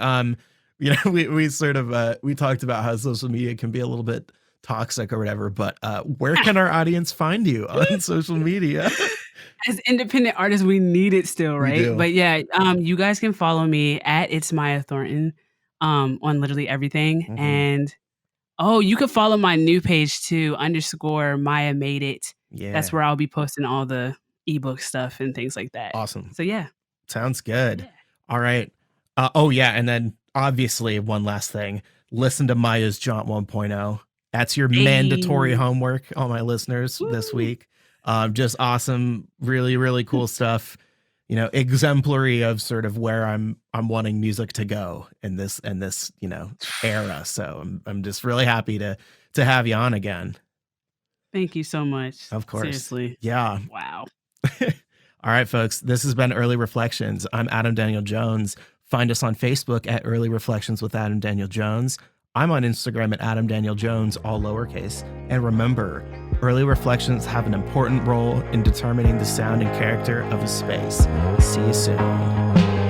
we sort of we talked about how social media can be a little bit toxic or whatever, but where can our audience find you on social media? As independent artists, we need it still, right? do. But yeah, you guys can follow me at It's Myia Thornton on literally everything. Mhm. And you can follow my new page too, _Myia Made It. Yeah. That's where I'll be posting all the ebook stuff and things like that. Awesome. So yeah. Sounds good. Yeah. All right. And then obviously one last thing. Listen to Mya's Jaunt 1.0. That's your mandatory homework, all my listeners this week. Just awesome, really, really cool stuff. Exemplary of sort of where I'm wanting music to go in this era. So I'm just really happy to have you on again. Thank you so much. Of course. Seriously. Yeah. Wow. All right, folks. This has been Early Reflections. I'm Adam Daniel Jones. Find us on Facebook at Early Reflections with Adam Daniel Jones. I'm on Instagram at Adam Daniel Jones, all lowercase. And remember, Early Reflections have an important role in determining the sound and character of a space. See you soon.